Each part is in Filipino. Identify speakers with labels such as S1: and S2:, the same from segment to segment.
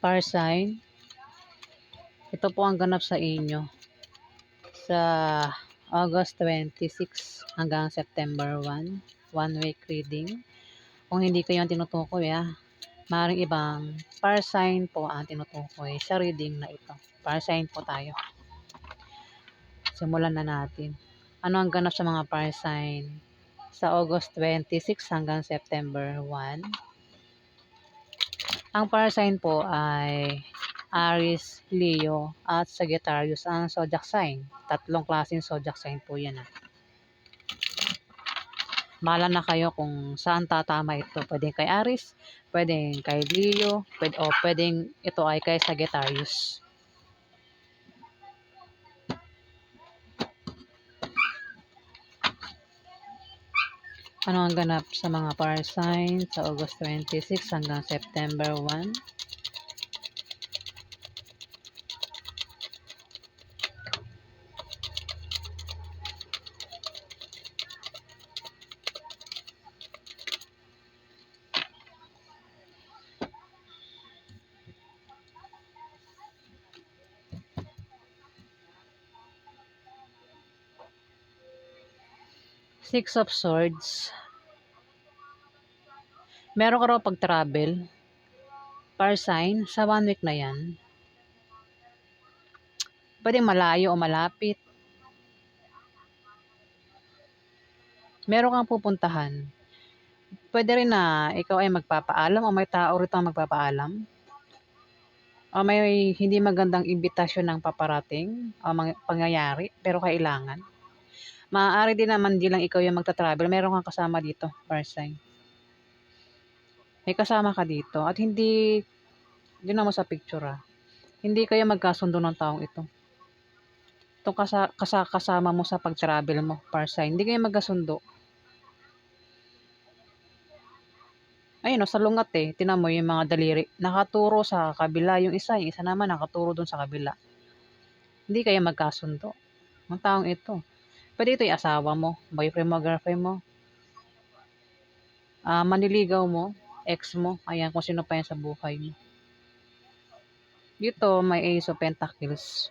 S1: Star sign, ito po ang ganap sa inyo sa August 26 hanggang September 1, one week reading. Kung hindi ko yung tinutukoy maaaring ibang star sign po ang tinutukoy sa reading na ito. Star sign po tayo. Simulan na natin. Ano ang ganap sa mga star sign sa August 26 hanggang September 1? Ang star sign po ay Aries, Leo, at Sagittarius ang zodiac sign. Tatlong klaseng zodiac sign po yan. Bahala na kayo kung saan tatama ito. Pwedeng kay Aries, pwedeng kay Leo, pwedeng ito ay kay Sagittarius. Ano ang ganap sa mga fire sign sa August 26 hanggang September 1? Six of Swords. Meron ka raw pag-travel, fire sign, sa 1 week na yan. Pwedeng malayo o malapit. Meron kang pupuntahan. Pwede rin na ikaw ay magpapaalam o may tao rito ang magpapaalam. O may hindi magandang imbitasyon ng paparating o pangyayari pero kailangan. Maaari din naman di lang ikaw yung magta-travel. Meron kang kasama dito, fire sign. May kasama ka dito at hindi, yun naman sa picture hindi kayo magkasundo ng taong ito. Itong kasama mo sa pag-travel mo, fire sign, hindi kayo magkasundo. Ayun sa lungat tinan mo yung mga daliri, nakaturo sa kabila yung isa naman nakaturo dun sa kabila. Hindi kayo magkasundo. Ang taong ito. Pwede ito yung asawa mo, boyfriend mo, girlfriend mo, manliligaw mo, ex mo, ayan kung sino pa yan sa buhay mo. Dito may Ace of Pentacles.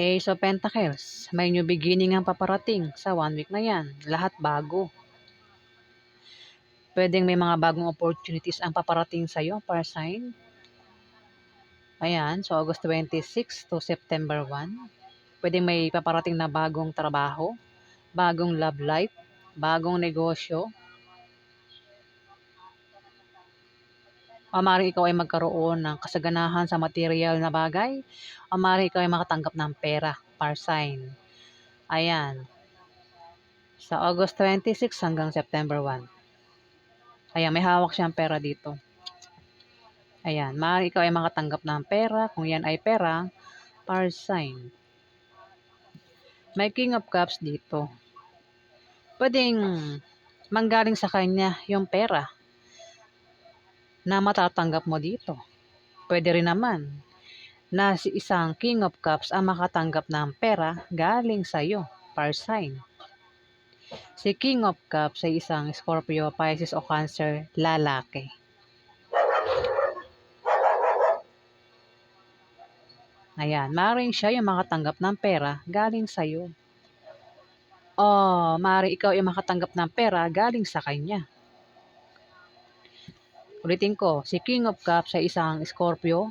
S1: Ace of Pentacles, may new beginning ang paparating sa 1 week na yan. Lahat bago. Pwedeng may mga bagong opportunities ang paparating sa'yo, fire sign. Ayan, so August 26 to September 1. Pwedeng may paparating na bagong trabaho, bagong love life, bagong negosyo. O maaaring ikaw ay magkaroon ng kasaganahan sa material na bagay. O maaaring ikaw ay makatanggap ng pera, fire sign. Ayan, sa August 26 hanggang September 1. Ayan, may hawak siyang pera dito. Ayan, maaaring ikaw ay makatanggap ng pera. Kung yan ay pera, fire sign. May King of Cups dito. Pwedeng manggaling sa kanya yung pera na matatanggap mo dito. Pwede rin naman na si isang King of Cups ang makatanggap ng pera galing sa iyo, fire sign. Si King of Cups ay isang Scorpio, Pisces o Cancer lalaki. Ayan, maaaring siya yung makatanggap ng pera galing sa iyo. O maaaring ikaw yung makatanggap ng pera galing sa kanya. Ulitin ko, si King of Cups ay isang Scorpio,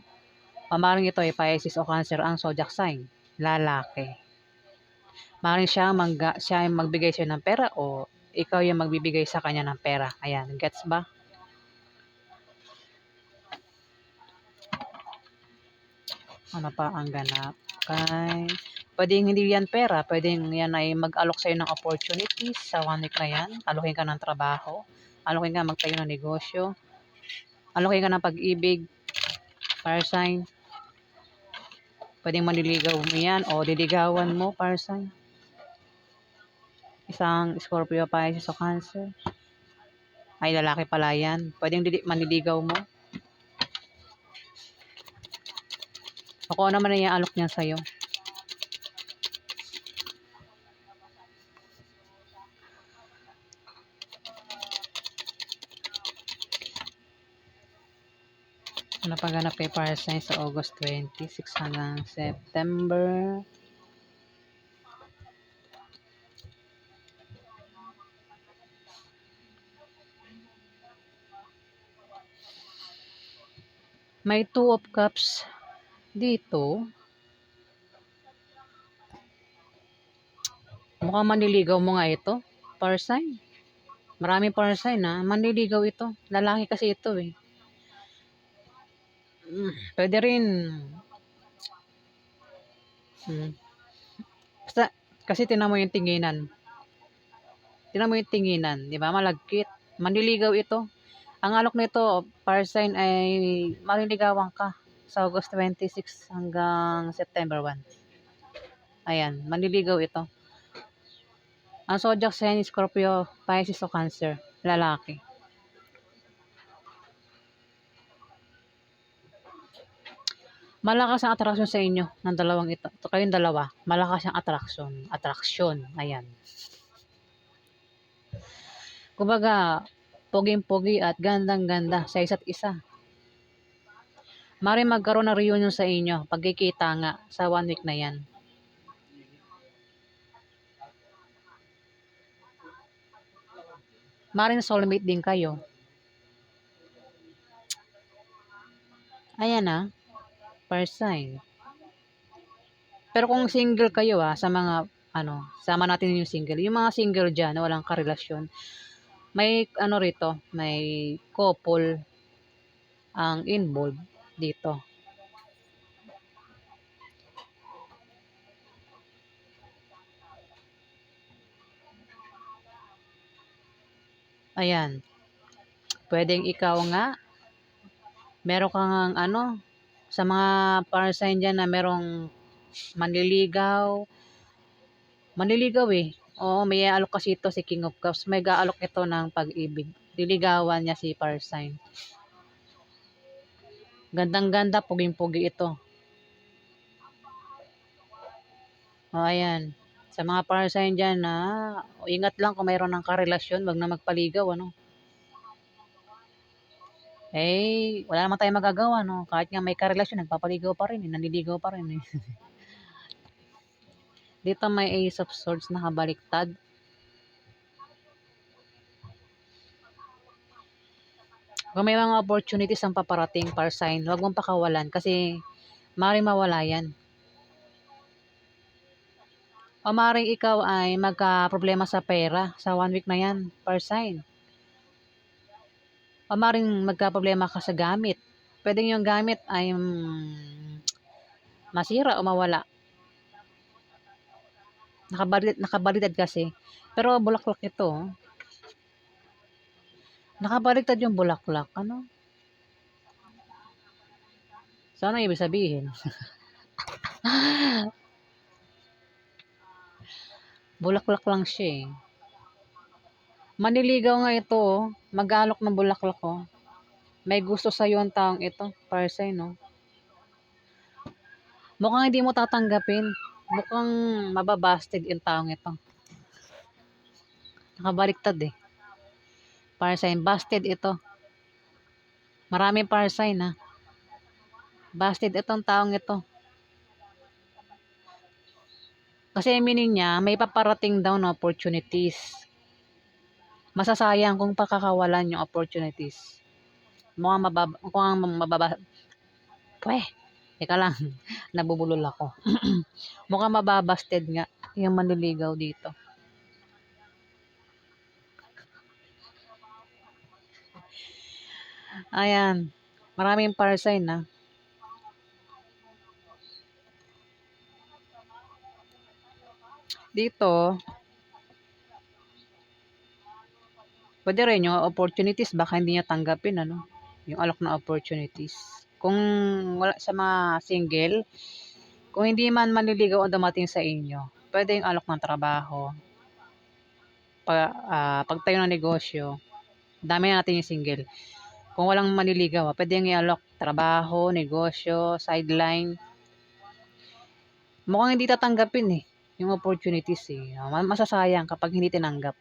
S1: maaaring ito ay Pisces o Cancer ang zodiac sign, lalaki. Maaaring siya yung magbigay sa'yo ng pera o ikaw yung magbibigay sa kanya ng pera. Ayan, gets ba? Ano pa ang ganap? Okay. Pwedeng hindi yan pera, pwedeng yan ay mag-alok sa'yo ng opportunities sa 1 week na yan. Alokin ka ng trabaho, alokin ka magtayo ng negosyo, alokin ka ng pag-ibig, fire sign. Pwedeng manliligaw mo yan o liligawan mo, fire sign. Isang Scorpio, Pisces o Cancer. Ay, lalaki pala yan. Pwedeng manliligaw mo. O kung ano naman na iaalok niya sa'yo. Napaganap kay para sign sa August 26 hanggang September. May two of cups dito. Mukhang manliligaw mo nga ito. Para sign. Maraming para sign na. Manliligaw ito. Lalaki kasi ito eh. Pwede rin. Basta, kasi tinan mo yung tinginan. Tinan mo yung tinginan. Di ba? Malagkit. Manliligaw ito. Ang alok nito, para sign ay maliligawan ka sa August 26 hanggang September 1. Ayan, manliligaw ito. Ang zodiac sign, Scorpio, Pisces o Cancer. Lalaki. Malakas ang atraksyon sa inyo ng dalawang ito. Kayong dalawa, malakas ang atraksyon. Atraksyon. Ayan. Kumbaga, poging-pogi at gandang-ganda sa isa't isa. Mari magkaroon ng reunion sa inyo. Pagkikita nga sa 1 week na yan. Maring soulmate din kayo. Ayan na. First sign. Pero kung single kayo sa mga sama natin yung single. Yung mga single dyan na walang karelasyon. May rito, may couple ang involved dito. Ayan. Pwedeng ikaw nga meron kang sa mga para sign dyan na merong manliligaw. Manliligaw eh. Oo, may alok kasi ito si King of Cups. May gaalok ito ng pag-ibig. Liligawan niya si para sign. Gandang-ganda, puging-pugi ito. O, ayan. Sa mga para sign dyan na ingat lang kung mayroon ng karelasyon, wag na magpaligaw, wala naman tayong magagawa, no? Kahit nga may karelasyon, nagpapaligaw pa rin, nanliligaw pa rin, eh. Dito may Ace of Swords na kabaliktad. Kung may mga opportunities ang paparating para sign, huwag mong pakawalan kasi maaaring mawala yan. O maaaring ikaw ay magka-problema sa pera sa 1 week na yan, para sign. O maaaring magka-problema ka sa gamit. Pwedeng yung gamit ay masira o mawala. Nakabaliktad kasi. Pero bulaklak ito. Nakabaliktad yung bulaklak. So, ano ibig sabihin? Bulaklak lang siya eh. Manliligaw nga ito. Mag-alok ng bulaklak ko. May gusto sa'yo ang taong ito. Para sa'yo, no? Mukhang hindi mo tatanggapin. Mukhang mababasted yung taong ito. Nakabaliktad eh. Para sign, busted ito. Maraming para sign ha. Busted itong taong ito. Kasi meaning niya, may paparating daw na opportunities. Masasayang kung pakakawalan yung opportunities. Mukhang mababa. Pweh, teka lang, nabubulol ako. Mukhang mababasted nga yung manliligaw dito. Ayan, maraming para sign na. Dito, pwede rin yung opportunities, baka hindi niya tanggapin, yung alok na opportunities. Kung wala sa mga single, kung hindi man manliligaw ang dumating sa inyo, pwede yung alok ng trabaho, pagtayo ng negosyo, dami natin yung single. Kung walang manliligaw, pwede yung i-alok trabaho, negosyo, sideline. Mukhang hindi tatanggapin yung opportunities masasayang kapag hindi tinanggap.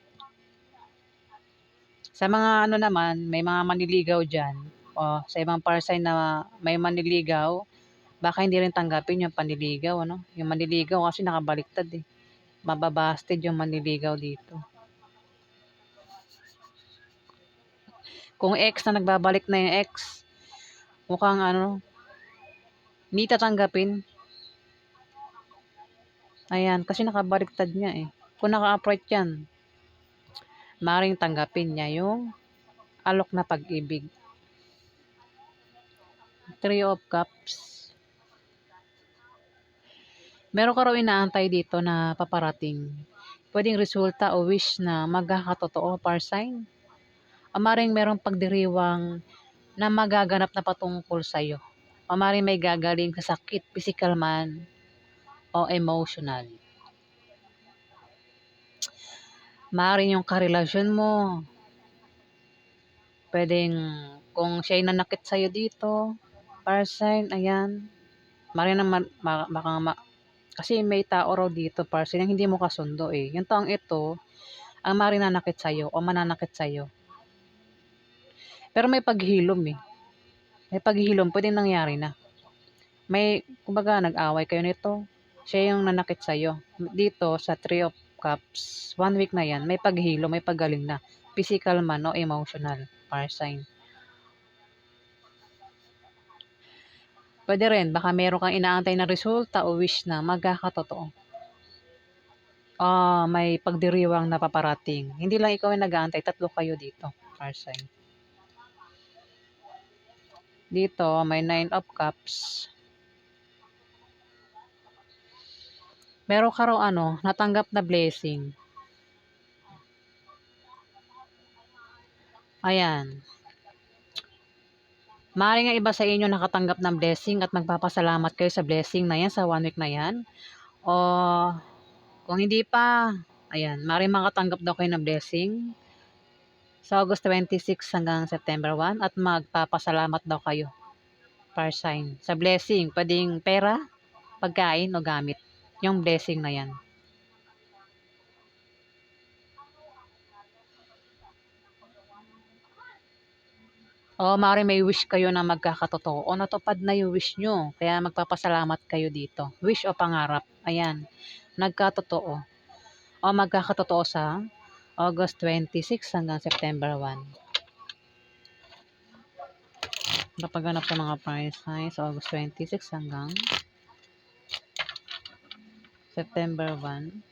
S1: Sa mga naman, may mga manliligaw dyan, sa ibang par sign na may manliligaw, baka hindi rin tanggapin yung panliligaw, ano? Yung manliligaw kasi nakabaliktad eh. Mababasted yung manliligaw dito. Kung ex na nagbabalik na yung ex, mukhang ano, hindi tatanggapin. Ayan, kasi nakabaliktad niya eh. Kung naka-upright yan, maring tanggapin niya yung alok na pag-ibig. Three of Cups. Meron ka raw inaantay dito na paparating. Pwedeng resulta o wish na magkakatotoo, par sign. Maring merong pagdiriwang na magaganap na patungkol sa'yo. Maring may gagaling sa sakit, physical man o emotional. Maring yung karelasyon mo. Pwedeng kung siya'y nanakit sa'yo dito, par sign, ayan. Maring naman, kasi may tao raw dito, par sign, yung hindi mo kasundo eh. Yung taong ito, ang maring nanakit sa'yo o mananakit sa'yo. Pero may paghilom eh. May paghilom, pwedeng nangyari na. May, kumbaga, nag-away kayo nito. Siya yung nanakit sa'yo. Dito, sa Three of Cups, 1 week na yan, may paghilom, may pagaling na. Physical man o emotional, par sign. Pwede rin, baka meron kang inaantay na resulta o wish na magkakatotoo. May pagdiriwang na paparating. Hindi lang ikaw yung nag-aantay, 3 kayo dito, par sign. Dito, may 9 of Cups. Meron ka raw natanggap na blessing. Ayan. Maaaring ang iba sa inyo nakatanggap ng blessing at magpapasalamat kayo sa blessing na yan, sa 1 week na yan. O kung hindi pa, ayan, maaaring makatanggap daw kayo ng blessing sa August 26 hanggang September 1 at magpapasalamat daw kayo, par sign. Sa blessing, pwedeng pera, pagkain o gamit. Yung blessing na yan. O maaaring may wish kayo na magkakatotoo o natupad na yung wish nyo. Kaya magpapasalamat kayo dito. Wish o pangarap. Ayan, nagkatotoo. O magkakatotoo sa August 26 hanggang September 1. Napaganap sa mga price signs sa August 26 hanggang September 1.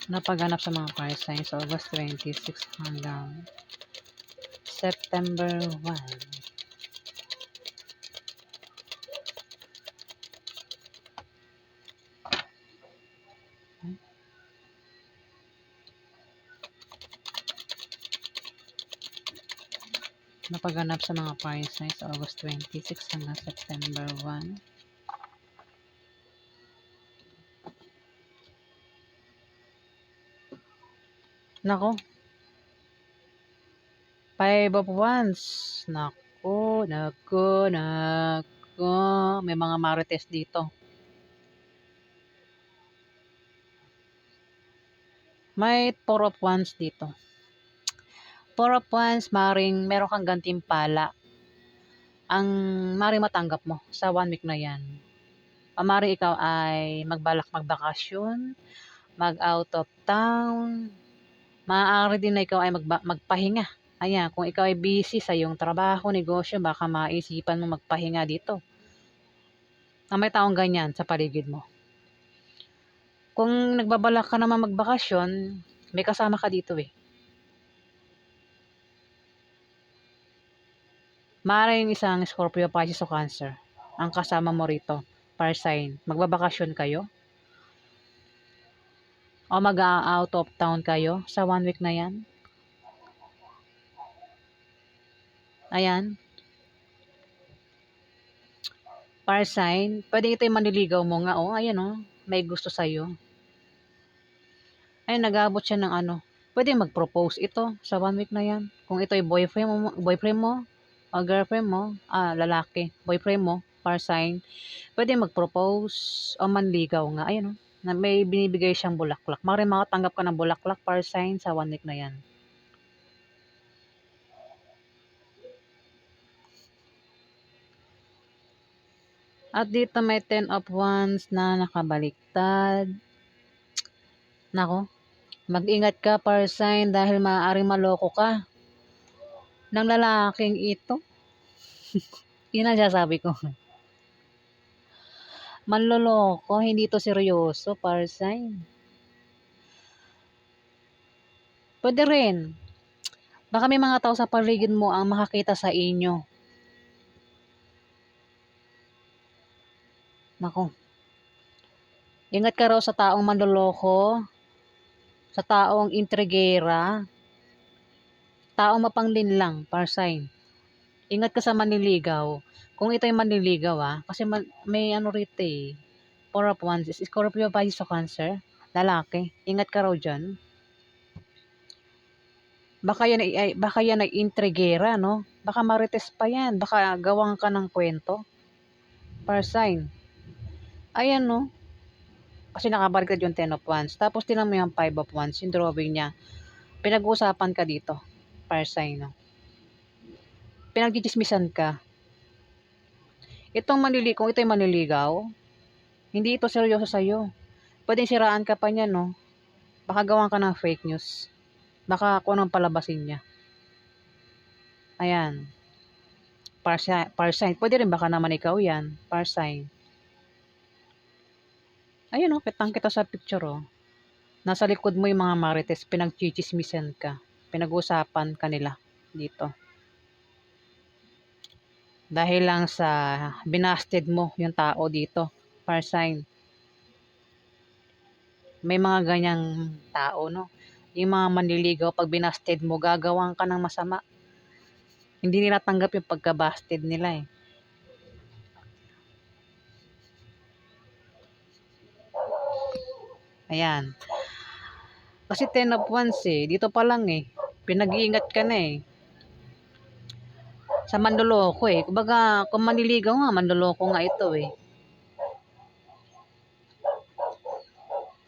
S1: Napaganap sa mga price signs sa August 26 hanggang September 1. Napaganap sa mga price signs sa August 26 hanggang September 1. Nako. 5 of Wands. Nako. May mga marites dito. May 4 of Wands dito. 4 of Wands, maring meron kang gantimpala. Ang maring matanggap mo sa 1 week na yan. Maring ikaw ay magbalak magbakasyon, mag-out of town. Maaari din na ikaw ay magpahinga. Ayan, kung ikaw ay busy sa iyong trabaho, negosyo, baka maisipan mo magpahinga dito. May taong ganyan sa paligid mo. Kung nagbabalak ka naman magbakasyon, may kasama ka dito eh. Maaaring isang Scorpio, Pisces o Cancer ang kasama mo rito, par sign. Magbabakasyon kayo o mag-out of town kayo sa 1 week na yan. Ayan. Par sign, pwede ito yung manliligaw mo nga. Ayan may gusto sa'yo. Ayun, nag-aabot siya ng pwede mag-propose ito sa 1 week na yan. Kung ito ay boyfriend mo o girlfriend mo, lalaki, boyfriend mo, para sign, pwede mag-propose o manligaw nga. Ayun, oh, na may binibigay siyang bulaklak. Maaaring makatanggap ka ng bulaklak para sign sa 1 week na yan. At dito may 10 of Wands na nakabaliktad. Nako, mag-ingat ka para sign dahil maaaring maloko ka ng lalaking ito. Yun ang sasabi ko. Manloloko, hindi to seryoso para sign. Pwede rin. Baka may mga tao sa paligid mo ang makakita sa inyo. Nako, ingat ka raw sa taong manloloko, sa taong intrigera, taong mapanglinlang, para sign. Ingat ka sa manliligaw. Kung ito'y manliligaw kasi may ano rito eh. 4 of Wands is Scorpio, Pisces, o Cancer. Lalaki. Ingat ka raw dyan. Baka yan ay intrigera, no? Baka marites pa yan. Baka gawang ka ng kwento. Para sign. Ayan, no? Kasi nakabaliktad yung 10 of Wands. Tapos tinan mo yung 5 of Wands, yung drawing niya. Pinag-uusapan ka dito. Para sign, no? Pinagchichismisan ka. Kung ito'y manliligaw, hindi ito seryoso sa'yo. Pwedeng siraan ka pa niya, no? Baka gawan ka ng fake news. Baka kung anong palabasin niya. Ayan. Para sign. Pwede rin baka naman ikaw yan. Para sign. Ayun, kitang kita sa picture, Nasa likod mo yung mga marites, pinagchichismisan ka. Pinag-usapan kanila dito. Dahil lang sa binasted mo yung tao dito. Para sign. May mga ganyang tao, no? Yung mga manliligaw, pag binasted mo, gagawang ka ng masama. Hindi nila tanggap yung pagka-busted nila eh. Ayan. Kasi 10 of Wands dito pa lang pinag-iingat ka na sa manloloko Kumbaga, kung manliligaw nga, manloloko nga ito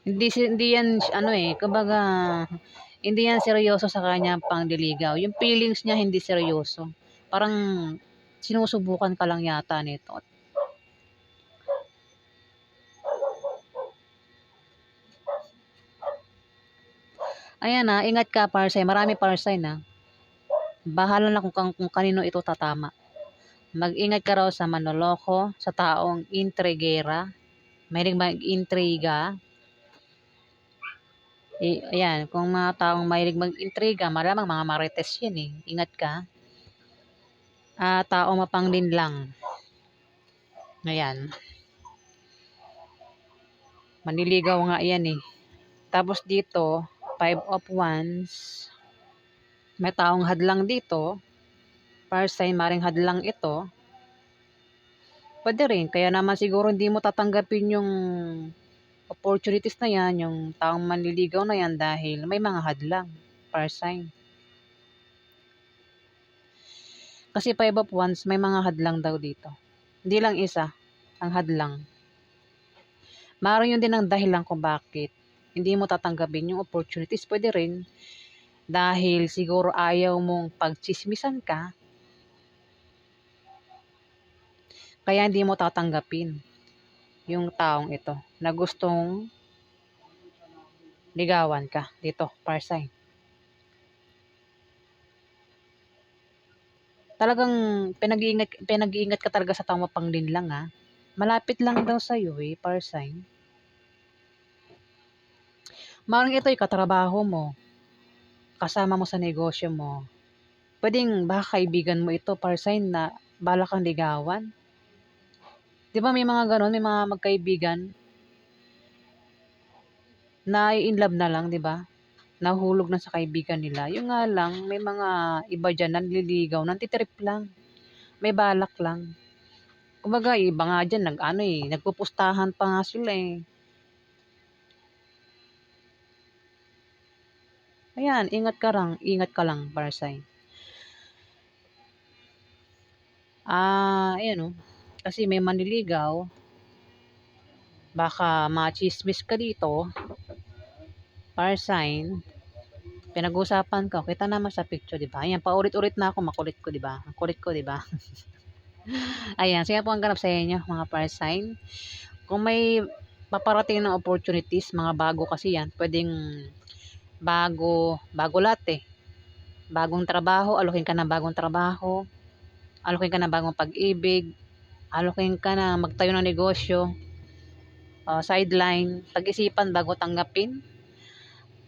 S1: Hindi yan, kumbaga, hindi yan seryoso sa kanya pangliligaw. Yung feelings niya hindi seryoso. Parang sinusubukan ka lang yata nito. Ayan ingat ka Parsay. Marami Parsay na. Bahala na kung kanino ito tatama. Mag-ingat ka raw sa manloloko, sa taong intrigera, mahilig mag-intriga. Ayan, kung mga taong mahilig mag-intriga, malamang mga marites yan Ingat ka. Tao mapanglinlang. Ayan. Manliligaw nga yan Tapos dito, 5 of Wands. May taong hadlang dito. Para sign, maring hadlang ito. Pwede rin. Kaya naman siguro hindi mo tatanggapin yung opportunities na yan, yung taong manliligaw na yan dahil may mga hadlang. Para sign. Kasi 5 of Wands, may mga hadlang daw dito. Hindi lang isa ang hadlang. Maaaring yun din ang dahilan kung bakit hindi mo tatanggapin yung opportunities. Pwede rin dahil siguro ayaw mong pagchismisan ka, kaya hindi mo tatanggapin yung taong ito na gustong ligawan ka dito, para sign. Talagang pinag-iingat ka talaga sa taong mapanglinlang Malapit lang daw sa iyo para sign. Maaaring ito katrabaho mo, kasama mo sa negosyo mo. Pwedeng baka kaibigan mo ito para sign na bala kang ligawan. Di ba may mga ganon, may mga magkaibigan na in love na lang, di ba? Nahulog na sa kaibigan nila. Yung nga lang, may mga iba dyan nanliligaw, nantitrip lang. May balak lang. Kumbaga, iba nga dyan, nagpupustahan pa nga sila Ayan, ingat ka lang, Parsay. Ayan Kasi may manliligaw, baka machismis ka dito, fire sign, pinag-usapan ka, kita naman sa picture, 'di ba? Ayan, paulit-ulit na ako, makulit ko, 'di ba? Ang kulit ko, 'di ba? Ayan, sige po ang ganap sa inyo, mga fire sign. Kung may paparating na opportunities, mga bago kasi yan, pwedeng bago lahat eh. Bagong trabaho, alokin ka ng bagong trabaho, alokin ka ng bagong pag-ibig, alokin ka na magtayo ng negosyo, sideline, pag-isipan bago tanggapin.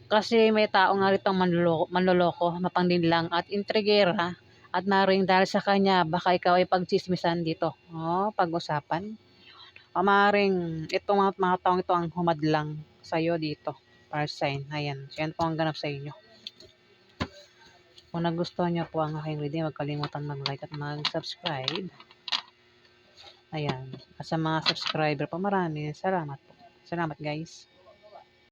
S1: Kasi may tao nga rito manloloko, mapanglinlang at intrigera at maring dahil sa kanya baka ikaw ay pagtsismisan dito. Pag-usapan. Maaaring itong mga taong ito ang humadlang sa'yo dito. Fire sign. Ayan. So, yan po ang ganap sa inyo. Kung nagustuhan niyo po ang aking video, huwag kalimutan mag-like at mag-subscribe. Ayan. At sa mga subscriber po, maraming salamat po. Salamat guys.